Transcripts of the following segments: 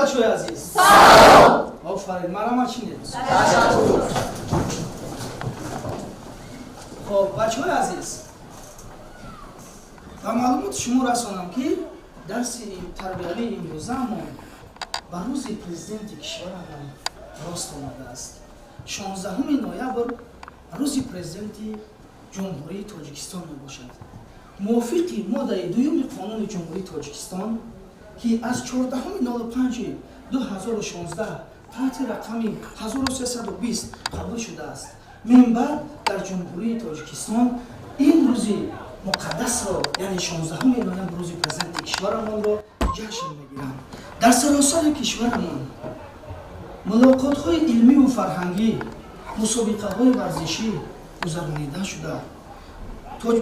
بچه‌های عزیز. سلام. آفرین، مرحمت چینید. تشکر. خب بچه‌های عزیز، و معلومات شما رسانم که درس تربیوی امروزمون به روز پرزیدنت کشورمون راست آمده است. 16 نوامبر روز پرزیدنت جمهوری تاجیکستان می باشد. موافق ماده دوم قانون جمهوری تاجیکستان که از 14/05/2016 تحت رقم 1320 قبول شده است. من بعد در جمهوری تاجیکستان این روز مقدس را، یعنی 16 نوامبر روز پرزیدنت کشورمان را جشن میگیرند. در سراسر کشورمان ملاقات‌های علمی و فرهنگی، مسابقه‌های ورزشی گذرانیده شده.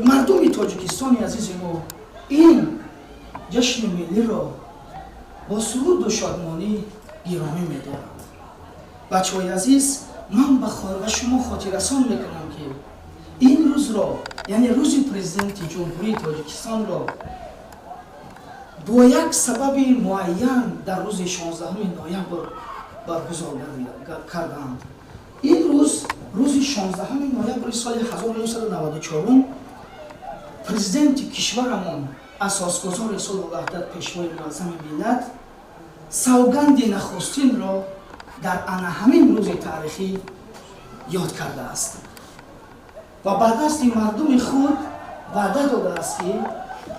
مردم تاجیکستان عزیز ما این جشن ملی را با سرود و شادمانی گرامی می‌دارند. بچه‌های عزیز، من به شما خاطررسان میکنم که این روز را، یعنی روز پرزیدنت جمهوری تاجیکستان را با یک سبب معین در روز 16 نوامبر برگزار کردند. این روز 16 نوامبر سال 1994 پرزیدنت کشورمان، اساسگذار صلح و وحدت، پیشوای معظم ملت، سوگند نخستین را در همین روز تاریخی یاد کرده است و بعد از این مردم خود وعده داده است که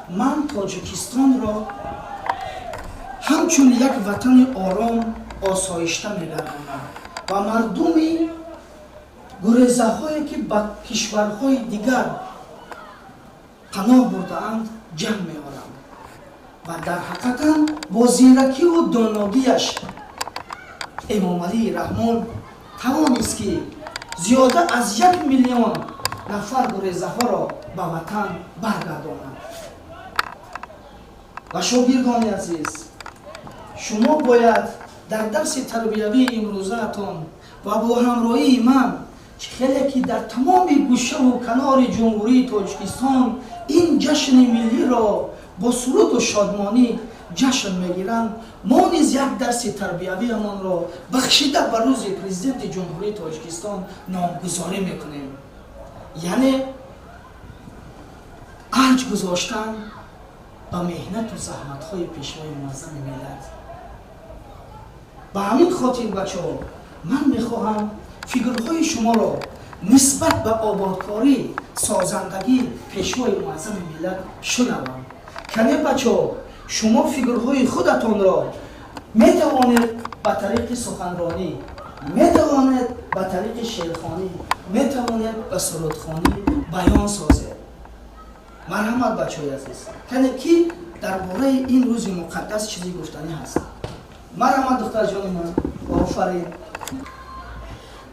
من تاجیکستان را همچون یک وطن آرام آسایشته می‌گردانم و مردم گریزه هایی که به کشورهای دیگر پناه برده‌اند جمع می‌آورم و در حقیقت با زیرکی و دانایی‌اش امام علی رحمان توانست که زیاده از 1 میلیون نفر گریزه ها را به وطن برگرداند. و شاگردان عزیز، شما باید در درس تربیوی امروزتان و با همراهی من خیلی که در تمام گوشه و کنار جمهوری تاجیکستان این جشن ملی را با سرود و شادمانی جشن میگیرند، ما نیز یک درس تربیوی من را بخشیده به روز پرزیدنت جمهوری تاجیکستان نامگذاری میکنیم. یعنی ارج گذاشتن به مهنت و زحمت های پیشوای معظم ملت. به همین خاطر بچه ها، من میخواهم فیگرهای شما را نسبت به آبادکاری سازندگی پیشوای معظم ملت شنوم. کمی بچه ها، شما فیگرهای خودتان را میتوانید به طریق سخنرانی، میتوانید به طریق شعرخوانی، میتوانید به سرودخوانی بیان سازید. مرحمت بچه‌های عزیز، کمی کی درباره این روز مقدس چیزی گفتنی هست؟ مرحمت دختر جان من، آفرین.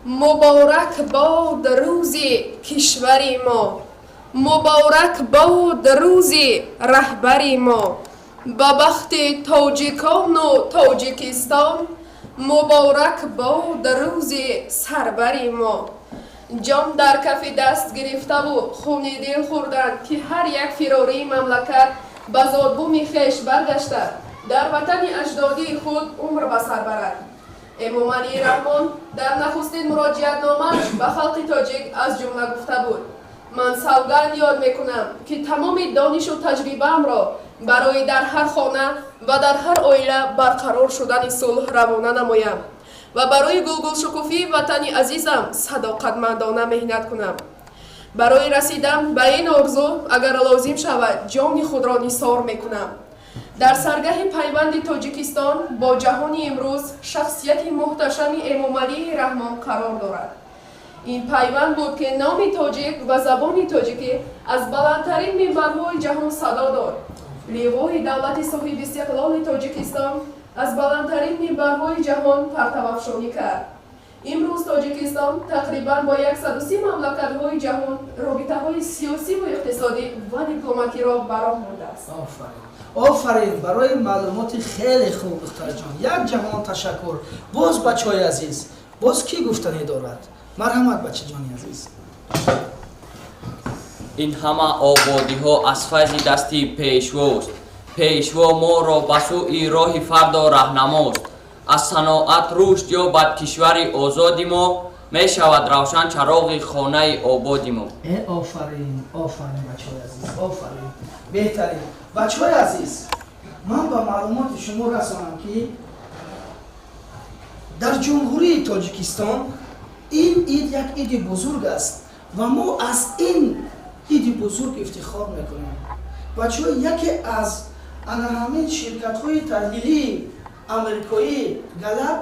مبارک باد روز کشور ما، مبارک باد روز رهبر ما، به بخت تاجیکان و تاجیکستان مبارک باد روز سربر ما. جام در کف دست گرفته و خون دل خوردند که هر یک فراری مملکت به زادبوم خویش برگشته در وطن اجدادی خود عمر به سر برد. امام علی رحمان در نخستین مراجعتنامه‌اش به خلق تاجیک از جمله گفته بود: من سوگند یاد میکنم که تمام دانش و تجربه‌ام را برای در هر خانه و در هر عائله برقرار شدن صلح روانه نمایم و برای گل شکوفی وطن عزیزم صداقتمندانه مهنت کنم. برای رسیدن به این آرزو اگر لازم شود جان خود را نثار میکنم. در سرگه پیوند تاجیکستان با جهان امروز شخصیت محتشم امام علی رحمان قرار دارد. این پیوند بود که نام تاجیک و زبان تاجیکی از بلندترین منبرهای جهان صدا داد. لیوای دولت صاحب استقلال تاجیکستان از بلندترین منبرهای جهان پرتوافشانی کرد. امروز تاجیکستان تقریبا با 130 مملکت‌های جهان رابطه‌های سیاسی و اقتصادی و دیپلماتی را برآورده است. آفرین برای معلومات خیلی خوب دختر جان. یک جهان تشکر. باز بچه‌های عزیز، باز کی گفتنی دارد؟ مرحمت بچه جانی عزیز. این همه آبادی ها از فیض دستی پیشواست. پیشوا ما را به سوی راه فردا راهنماست. аз саноат рушд ёбад кишвари озоди мо мешавад равшан чароғи хонаи ободи мо. آفرین بچه‌های عزیز، آفرین. بهترین بچه‌های عزیز، من با معلومات شما رسانم که در جمهوری تاجیکستان این اید یک اید بزرگ است و ما از این اید بزرگ افتخار میکنیم. بچه‌ها یکی از همین شرکت‌های تحلیلی آمریکایی گلاب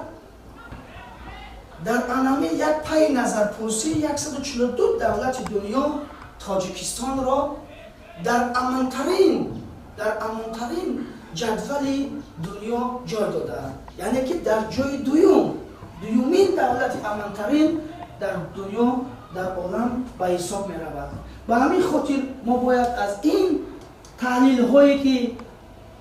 در همین یک پای نظرپرسی 142 دولت دنیا تاجیکستان را در امن‌ترین جدول دنیا جای دادند. یعنی که در جای دومین دولت امن‌ترین در دنیا در عالم به حساب می‌رود. به همین خاطر ما باید از این تحلیل‌هایی که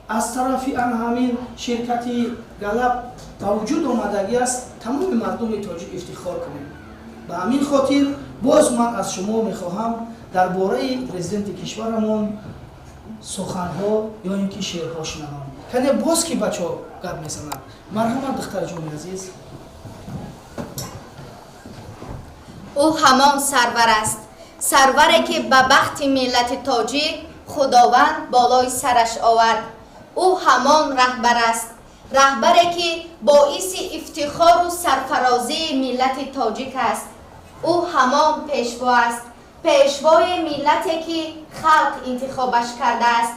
از طرف همین شرکتی گلاب به وجود آمدگی است تمام مردم تاجیک افتخار کنیم. به همین خاطر باز من از شما میخواهم درباره پرزیدنت کشورمون سخنها یا اینکه شعرها شنوم. کنه باز که بچه‌ها گپ میزنند. مرحمت دختر جان عزیز. او همان سرور است، سروری که به بخت ملت تاجیک خداوند بالای سرش آورد. او همان رهبر است، رهبری که باعث افتخار و سرفرازی ملت تاجیک است. او همان پیشوا است، پیشوای ملتی که خلق انتخابش کرده است.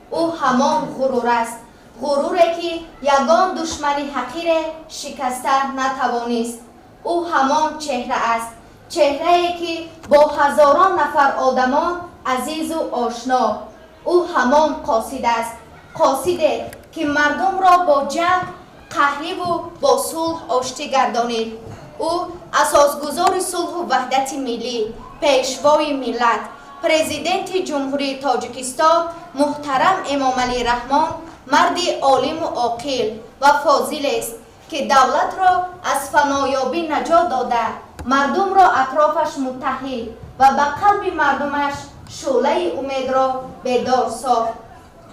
او همان غرور است، غروری که یگان دشمن حقیر شکسته نتوانست. او همان چهره است، چهره‌ای که با هزاران نفر آدمان عزیز و آشنا. او همان قاصد است، قاصدی که مردم را با جنگ قهری و با صلح آشتی گردانید. او اساسگزار صلح و وحدت ملی، پیشوای ملت، پرزیدنت جمهوری تاجیکستان محترم امام علی رحمان مردی عالم و عاقل و فاضل است که دولت را از فنایابی نجات داده، مردم را اطرافش متحد و به قلب مردمش شعله امید را بیدار ساخت.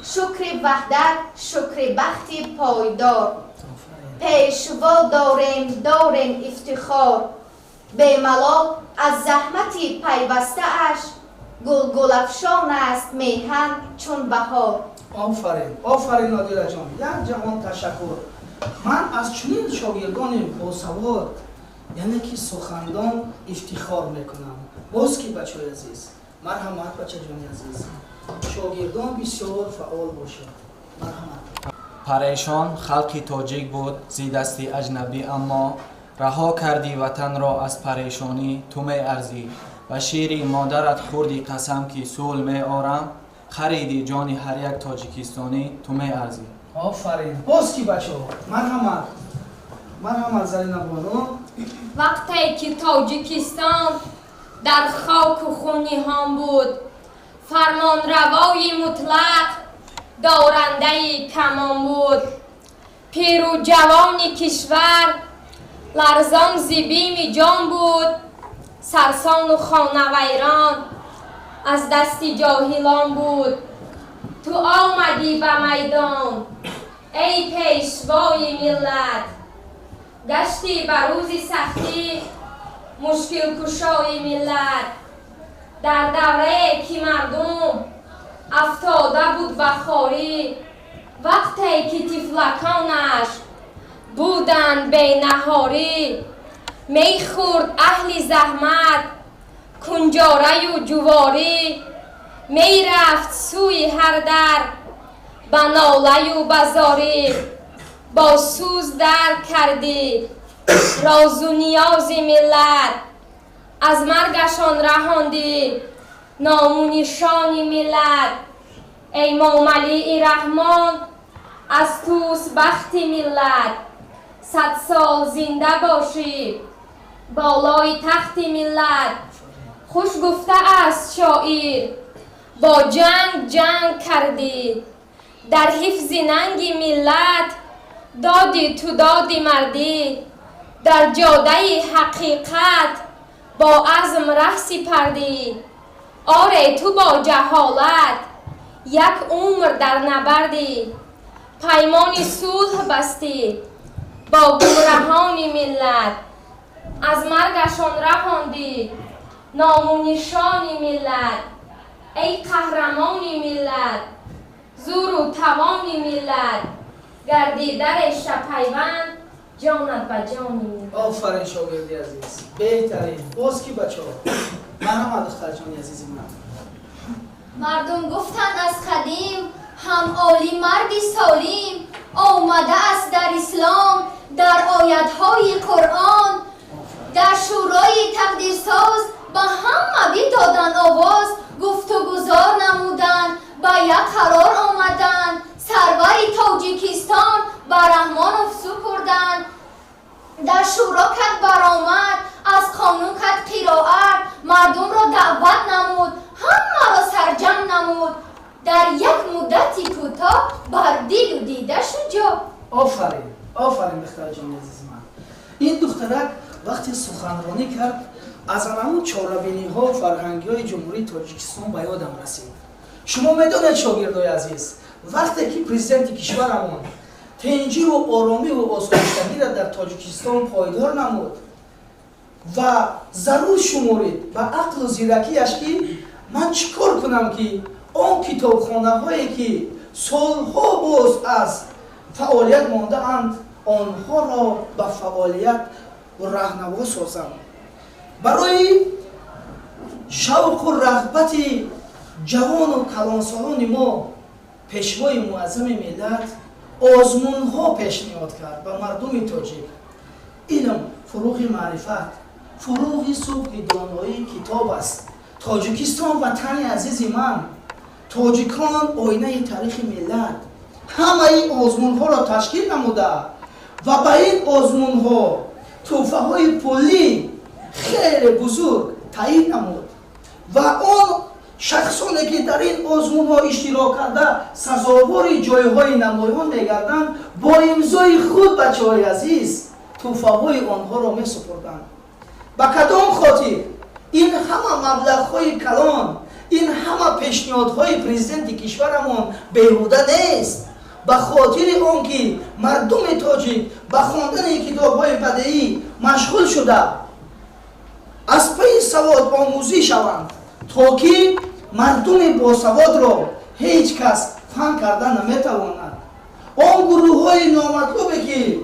شکر وحدت، شکر بخت پایدار. پیشوا داریم افتخار، بیملال از زحمت پیوسته اش گل افشان است میهن چون بهار. آفرین نادره جان، یک جهان تشکر. من از چنین شاگردان باسواد یعنی که سخندان افتخار میکنم. باز که بچه‌های عزیز، مرحمت بچه جان عزیز، شاگردان بسیار فعال باشد. مرحمت. پریشان خلقی تاجیک بود زی دستی اجنبی، اما رها کردی وطن را از پریشانی تو می ارزی و شیری مادرت خوردی قسم که سول می آرم، خریدی جانی هر یک تاجیکستانی تو می ارزی. آفرین. باز کی بچه ها؟ مرحمت زرینه بانو. وقتی که تاجیکستان در خاک و خونی هم بود، فرمان روای مطلق دارنده کمان بود. پیر و جوان کشور لرزان زیبیم جان بود، سرسان و خانویران از دست جاهلان بود. تو آمدی به میدان ای پیشوای ملت، گشتی به روز سختی مشکل کشای ملت. در دوره که مردم افتاده بود به خواری، وقتی که طفلکانش بودند بی نهاری، می خورد اهل زحمت کنجاره و جواری، می رفت سوی هر در به ناله و بزاری. با سوز در کردی راز و نیاز ملت، از مرگشان رهاندی نام و نشان ملت. ای امام علی رحمان از توست بخت ملت، 100 سال زنده باشی بالای تخت ملت. خوش گفته است شاعر با جنگ کردی، در حفظ ننگ ملت دادی تو دادی مردی. در جاده حقیقت با عزم ره سپردی، آره تو با جهالت یک عمر در نبردی. پیمان صلح بستی با گمراهان ملت. از مرگشان رهاندی نام و نشان ملت. ای قهرمان ملت، زور و توان ملت، گردیدر شپیوند جانت به جان ملت. آفرین شاگردی عزیز، بهترین. باز کی بچه ها؟ مرحمت دختر جانی عزیزی من. مردم گفتند از قدیم هم عالی مردی سالیم آمده است در اسلام در آیتهای قرآن در شورای تقدیرساز به همه دادن آواز گفت و گذار نمودن به یک قرار آمدن سرور تاجیکستان به رحمان سپردن در شورا کرد برآمد از قانون کرد قرائت مردم را دعوت نمود همه را سرجم نمود در یک مدتی کوتاه بر دید و دیده شجاع. آفرین دختر جان عزیز من. این دخترک وقتی سخنرانی کرد از همون چاره‌بینی ها و فرهنگی های جمهوری تاجیکستان به یادم رسید. شما میدونید شاگردای عزیز، وقتی که پرزیدنت کشورمون تنجی و آرامی و آسایشگی را در تاجیکستان پایدار نمود و ضرور شمارید به عقل و زیرکیش که من چیکار کنم که آن کتابخانه هایی که سالها باز از فعالیت مانده اند آنها را به فعالیت و راهنما سازم. برای شوق و رغبت جوان و کلانسالان ما پیشوای معظم ملت آزمون ها پیشنهاد کرد به مردم تاجیک. علم، فروغ معرفت، فروغ صبح دانایی کتاب است. تاجیکستان وطن عزیز من، تاجیکان آینه تاریخ ملت. همه این آزمون ها را تشکیل نموده و به این آزمون ها توفه های پولی خیلی بزرگ تعیین نمود و آن شخصانی که در این آزمون ها اشتراک کرده سزاوار جایهای نمایان میگردند با امضای خود بچه های عزیز توفه های آنها را می سپردند. به کدام خاطر این همه مبلغ های کلان، این همه پیشنهادهای پرزیدنت کشورمون بیهوده نیست. به خاطر آنکه مردم تاجیک به خواندن کتاب‌های بدیعی مشغول شده از پی سواد آموزی شوند تا که مردم باسواد را هیچ کس فهم کردن نمیتواند. آن گروه‌های نامطلوبی که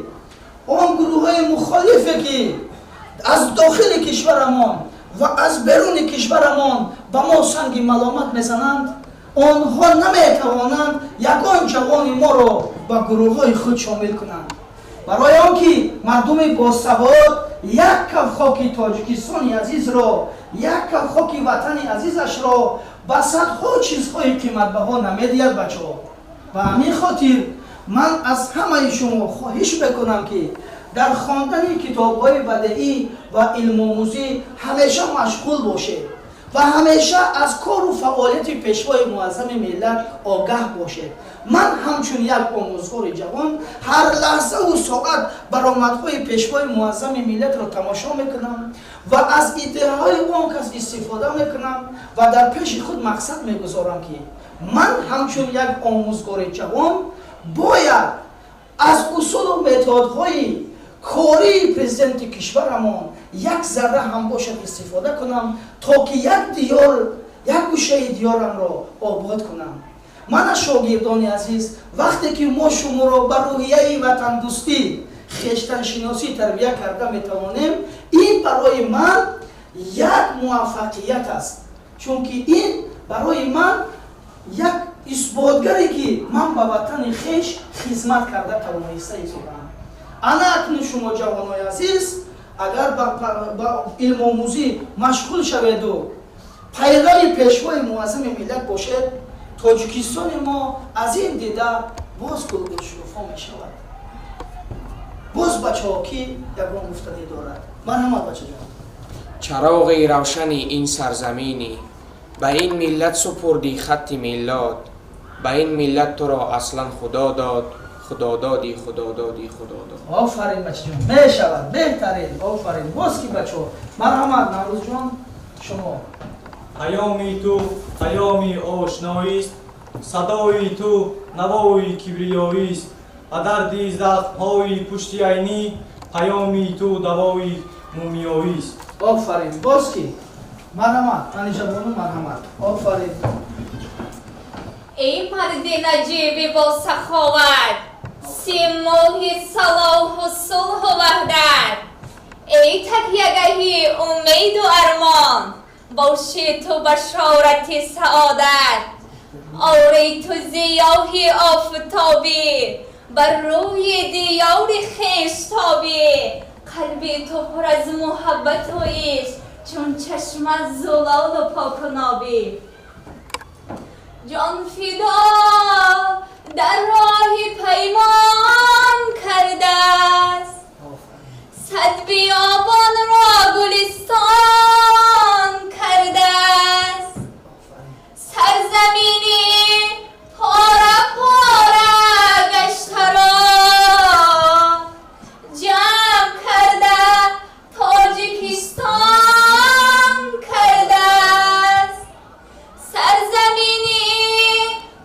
آن گروه‌های مخالفی که از داخل کشورمان و از بیرون کشورمان به ما سنگ ملامت میزنند آنها نمیتوانند یگان جوان ما را به گروه‌های خود شامل کنند. برای آنکه مردم باسواد یک کف خاک تاجیکستان عزیز را، یک کف خاک وطن عزیزش را به صدها چیزهای قیمت بها نمیدهد بچه‌ها. و همین خاطر من از همه شما خواهش میکنم که در خواندن کتاب‌های بدیعی و علم آموزی همیشه مشغول باشید و همیشه از کار و فعالیت پیشوای معظم ملت آگاه باشید. من همچون یک آموزگار جوان هر لحظه و ساعت برآمدهای پیشوای معظم ملت را تماشا میکنم و از ایده‌های آن کس استفاده میکنم و در پیش خود مقصد میگذارم که من همچون یک آموزگار جوان باید از اصول و متدهای کاری پرزیدنت کشورمان یک ذره هم باشد استفاده کنم تا که یک گوشه دیارم را آباد کنم. من شاگردان عزیز وقتی که ما شما را بر روحیه وطن دوستی خویشتن شناسی تربیت کرده میتوانیم این برای من یک موفقیت است، چون که این برای من یک اثباتگری که من به وطن خویش خدمت کرده توانسته ایستادم. انا اکنون شما جوانای عزیز اگر با علم آموزی مشغول شوید و پیروی پیشوای معظم ملت باشد تاجیکستان ما از این دیده باز گلگل شرفا می شود. باز بچه ها که یکان گفتنی دارد. مرحمت بچه جان. چراغ روشن این سرزمینی به این ملت سپردی خط میلاد. به این ملت تو را اصلا خدا داد، خدا دادی خدا دادی خدا داد. آفرین بچه جان، می شود بهترین. آفرین. باز کی بچه ها. مرحمت نوروز جان شما. پیامی تو پیامی آشنایی است، صدای تو نوای کبریایی است. درد زخم‌های پشت عینی پیامی تو دوای مومیایی است. آفرین. باز کی؟ مرحمت. منیژه بانو مرحمت. آفرین. ای مرد نجیب با سخاوت، سیماه صلاح و صلح و وحدت، ای تکیهگاهی امید و ارمان، باشی تو بشارت سعادت. آری تو ضیای آفتابی، بر روی دیار خویش تابی، قلبی تو پر از محبت و عشق، چون چشم از زلال و پاک و نابی. جان فدا در راه پیمان کرده است، صد بیابان را گلستان کرده است. سرزمینی پاره پاره گشته را جمع کرده تاجیکستان کرده است. سرزمینی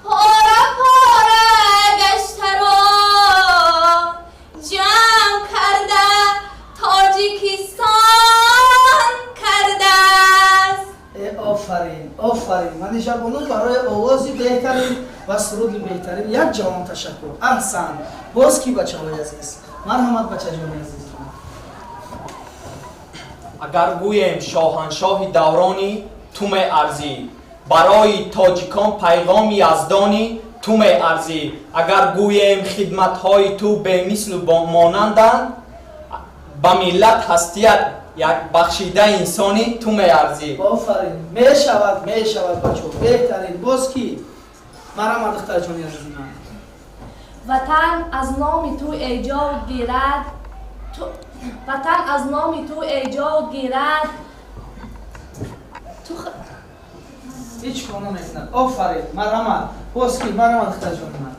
پاره پاره گشته را جمع کرده تاجیکستان کرده است. آفرین. آفرین. منیژه بانو برای آوازی بهترین و سرودی بهترین یک جوان تشکر. احسن. باز کی بچه های عزیز؟ مرحمت بچه جان عزیز. اگر گویم شاهنشاه دورانی تو می ارزی، برای تاجیکان پیغام یزدانی تو می ارزی. اگر گویم خدمت‌های تو به مثل و مانندند، به ملت هستیت یک بخشیده انسانی تو می ارزی. آفرین. می شود بچه. بهترین. باز کی؟ مرحمت دختر جان عزیز من. وطن از نام تو ایجاد گیرد، وطن از نام تو ایجاد گیرد، هیچ کنون نیستند. آفرین. مرحمت. باز کی؟ مرحمت دختر جان من.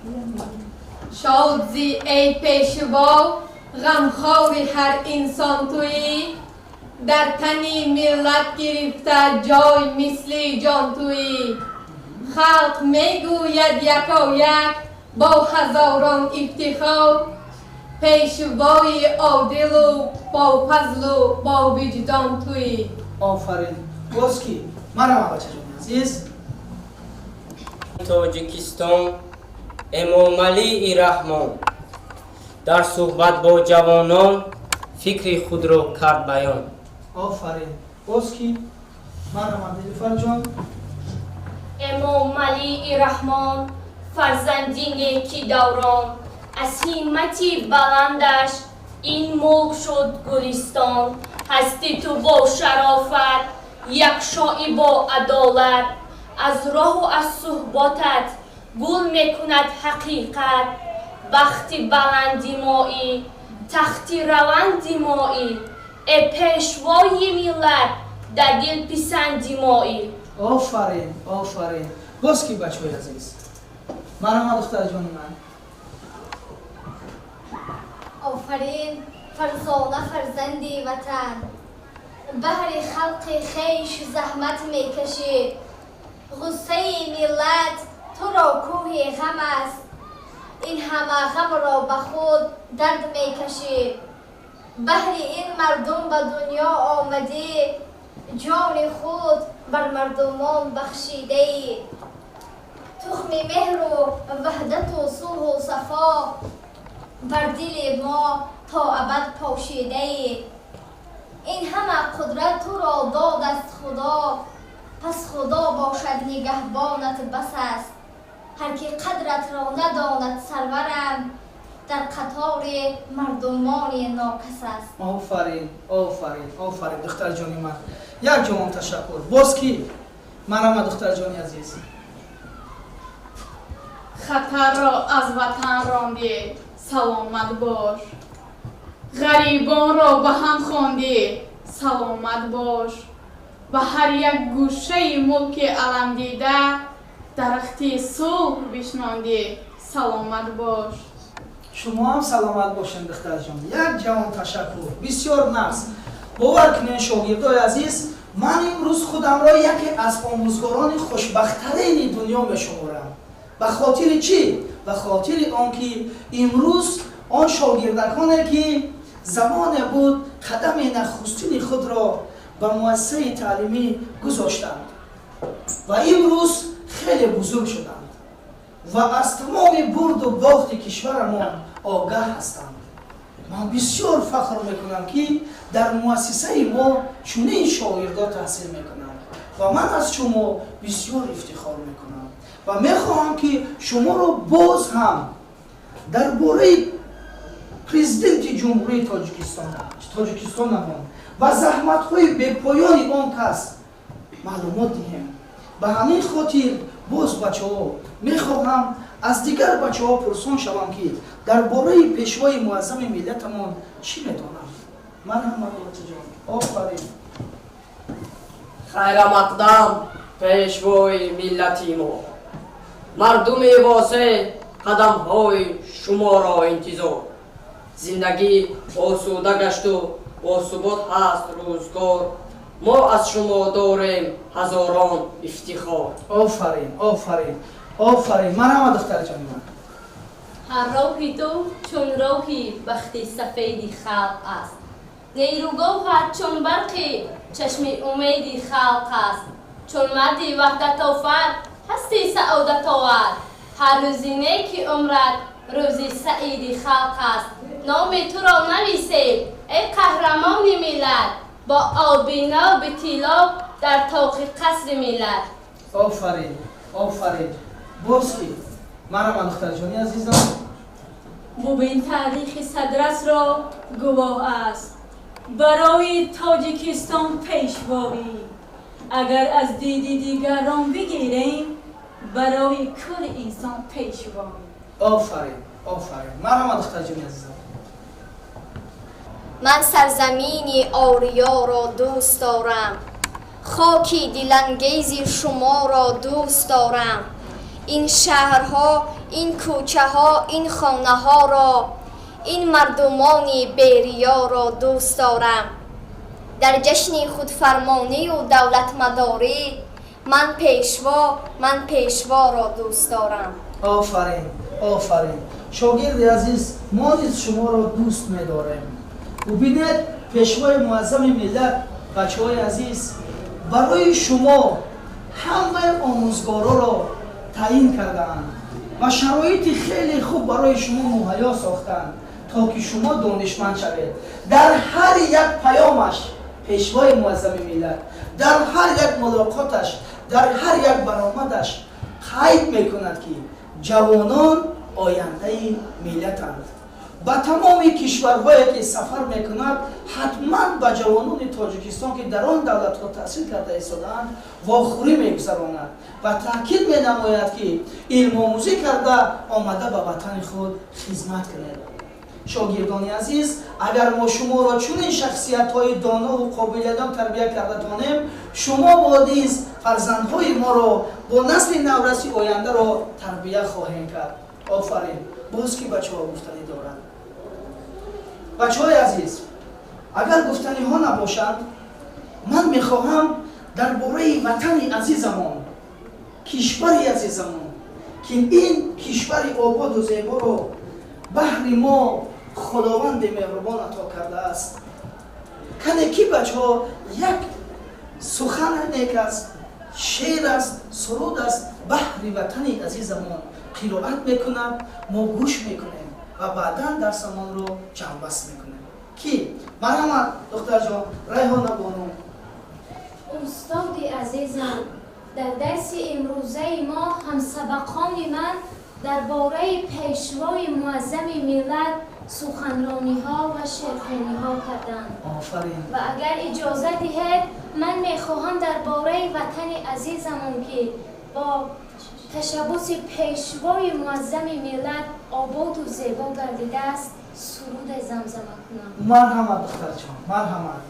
شاد زی ای پیشوا، غمخوار هر انسان تویی، در تنی ملت گرفته جای مثل جان تویی. خلق میگوید یکا یک با هزاران افتخار، پیشوای عادل و با فضل و با وجدان تویی. آفرین. باز کی؟ مرحمت بچه جان عزیز. تاجیکستان امام علی رحمان در صحبت با جوانان فکر خود را کرد بیان. آفرین. باز کی؟ مرحمت نیلوفر جان. امام علی رحمان فرزندین کی دوران، از همتی بلندش این ملک شد گلستان. هستی تو با شرافت، یکشایی با عدالت، از راه و از صحبتت گل میکند حقیقت. بختی بلندی مایی، تختی روندی مایی، ای پیشوای ملت در دل پسندی مایی. آفرین. آفرین. باز کی بچه های عزیز؟ مرحمت دختر جان من. آفرین. فرزانه فرزندی وطن، بهر خلق خیش زحمت میکشی. غصه ملت تو را کوه غم است، این همه غم را به خود درد میکشی. بهر این مردم به دنیا آمدی، جان خود بر مردمان بخشیده ای. تخم مهر و وحدت و صلح و صفا بر دل ما تا ابد پاشیده ای. این همه قدرت تو را داد است خدا، پس خدا باشد نگهبانت بس است. هر که قدرت را نداند سرورم، در قطار مردمان ناکس است. آفرین. آفرین. آفرین دختر جانی من. یک جوان تشکر. باز کی؟ مرحمت دختر جانی عزیز. خطر را از وطن راندی، سلامت باش. غریبان را به هم خواندی، سلامت باش. به هر یک گوشه ملک علم دیده، درختی صلح بشناندی، سلامت باش. شما هم سلامت باشین دختر جان. یک جوان تشکر. بسیار نفس. باور کنین شاگردای عزیز، من امروز خودم را یکی از آموزگاران خوشبخت‌ترین دنیا میشمارم. به خاطر چی؟ به خاطر آنکه امروز آن شاگردکانی که زمان بود قدم نخستین خود را به مؤسسه تعلیمی گذاشتند و امروز خیلی بزرگ شدند و از تمام برد و باخت کشورمان آگاه هستند. من بسیار فخر میکنم که در مؤسسه ما چنین شاگردان تحصیل میکنند و من از شما بسیار افتخار میکنم و میخواهم که شما رو باز هم درباره پرزیدنت جمهوری تاجیکستان و زحمت‌های بی‌پایان آن کس معلومات دهیم. به همین خاطر باز بچه‌ها میخواهم از دیگر بچه‌ها پرسان شوم که درباره پیشوای معظم ملتمان چی میدانند. مرحمت جان. آفرین. خیر مقدم پیشوای ملتی ما، مردم واسه قدم های شما را انتظار. زندگی آسوده گشت و باثبات هست روزگار، ما از شما داریم هزاران افتخار. آفرین آفرین آفرین. مرحمت دختر جان. هر راهی تو چون راهی بخت سفید خلق است، نیروگاه چون برقی چشم امید خلق است. چون مردی وحدت آفر هستی سعادت آور، هر روزی نیک عمرت روزی سعیدی خلق است. نام تو را نویسید ای قهرمان ملت، با آبینا و بطیلا در طاق قصر ملت. آفرین آفرین. باز کی؟ مرحمت دختر جانی عزیزم. مبین تاریخ صدرس را گواه است برای تاجیکستان پیشوایی. اگر از دیدی دیگران بگیریم برای کل انسان پیشوایی. آفرین آفرین. مرحمت دختر جانی عزیزم. من سرزمینی آریا را دوست دارم، خاکی دلانگیز شما را دوست دارم. این شهرها، این کوچه ها، این خانه ها را، این مردمان بیریا را دوست دارم. در جشن خودفرمانی و دولت مداری من پیشوا را دوست دارم. آفرین آفرین. شاگرد عزیز، ما نیز شما را دوست می‌داریم. و ببینید پیشوای معظم ملت، بچه‌های عزیز، برای شما همه آموزگارا را تعیین کردند و شرایط خیلی خوب برای شما مهیا ساختند تا که شما دانشمند شوید. در هر یک پیامش پیشوای معظم ملت در هر یک ملاقاتش، در هر یک برآمدش قید میکند که جوانان آینده ملتند. با تمام کشورهایی که سفر میکند حتما با جوانان تاجیکستان که در آن دولت ها تحصیل کرده ایستادند واخوری میگذراند و تاکید مینماید که علم آموزی کرده آمده به وطن خود خدمت کنید. شاگردان عزیز، اگر ما شما را چنین شخصیت های دانا و قابلیتان تربیت کرده تانیم، شما بادیز فرزندهای ما را با نسل نورسی آینده را تربیت خواهیم کرد. آفرین. باز که بچه ها گفتنی دارند. بچه های عزیز، اگر گفتنی ها نباشند، من میخواهم درباره وطن عزیزمان، کشوری عزیزمان که این کشور آباد و زیبا را بهر ما خداوند مهربان عطا کرده است، کنکی بچه ها یک سخن نیک است، شعر است، سرود است، بهر وطن عزیزمان قرائت میکنند، ما گوش میکنیم و بعدا درسمان رو جنبست میکنیم. کی؟ مرحمت دختر جان. ریحانه بانو. استاد عزیزم، در درس امروزه ما همسبقان من درباره پیشوای معظم ملت سخنرانی ها و شعرخوانی ها کردند. آفرین. و اگر اجازه دهید من میخواهم درباره وطن عزیزمون که با تشبث پیشوای معظم ملت آباد و زیبا گردیده است سرود زمزمه کنم. مرحمت دختر جان. مرحمت.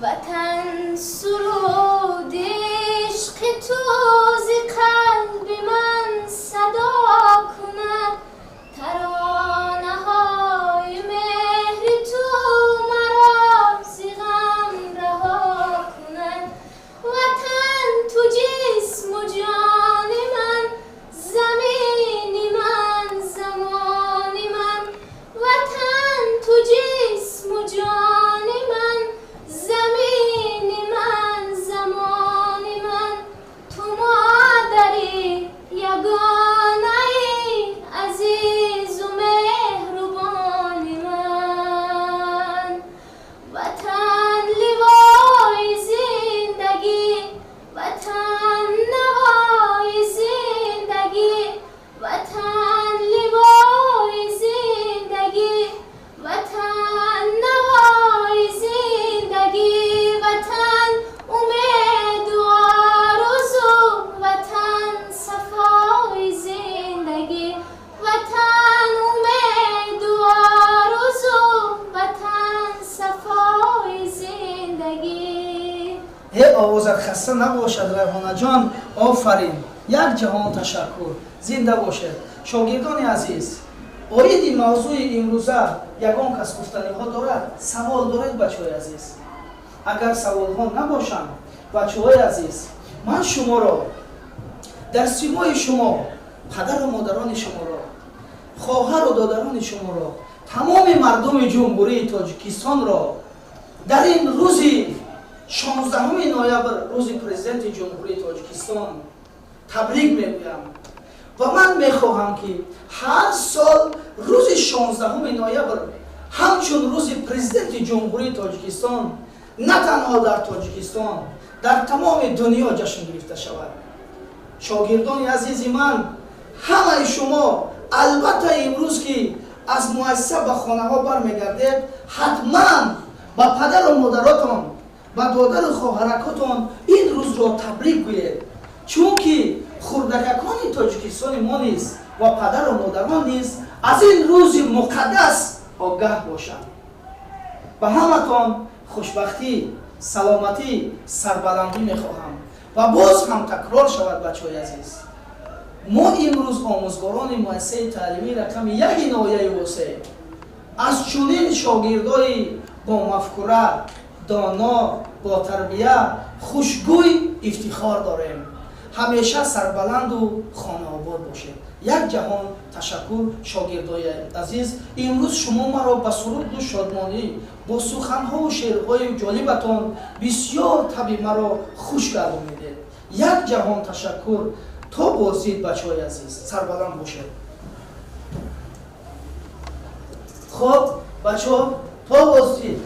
وطن سرود عشق تو ز قلب من صدا کند، ترانه های مهر تو مرا ز غم رها کند. وطن تو جسم و جان من، زمین хаста набошад райҳонаҷон. Офарин, як ҷаҳон ташаккур. Зинда бошед. Шогирдони азиз, оиди мавзӯи имрӯза ягон кас гуфтаниҳо дорад? Савол доред бачаҳои азиз? Агар саволҳо набошанд, бачаҳои азиз, ман шуморо дар симои шумо, падару модарони шуморо, хоҳару додарони шуморо, тамоми мардуми ҷумҳурии Тоҷикистонро дар ин рӯзи 16 ноябр, рӯзи президенти ҷумҳурии Тоҷикистон табрик мегӯям ва ман мехоҳам ки ҳар сол рӯзи 16 ноябр ҳамчун рӯзи президенти ҷумҳурии Тоҷикистон на танҳо дар Тоҷикистон, дар тамоми дунё ҷашн гирифта шавад. Шогирдони азизи ман, ҳамаи шумо албатта имрӯз ки аз муассиса ба хонаҳо бармегардед, ҳатман ба падару модаротон, ба додару хоҳаракотон ин рӯзро табрик гӯед, чунки хурдакакони Тоҷикистони мо низ ва падару модарон низ аз ин рӯзи муқаддас огаҳ бошанд. Ба ҳаматон хушбахтӣ, саломатӣ, сарбаландӣ мехоҳам ва боз ҳам такрор шавад бачаҳои азиз. мо имрӯз омӯзгорони муассисаи таълимии рақами 1 ноҳияи восеъ аз чунин шогирдои бо мафкура, доно, бо тарбия, хушгӯй ифтихор дорем. ҳамеша сарбаланду хонаобод бошед. як ҷаҳон ташаккур шогирдои азиз. имрӯз шумо маро ба суруду шодмонӣ бо суханҳову шеърҳои ҷолибатон бисёр таби маро хуш гардонидед. як ҷаҳон ташаккур. То бозид бачаҳои азиз, сарбаланд бошед. хоб бачаҳо, то бозид.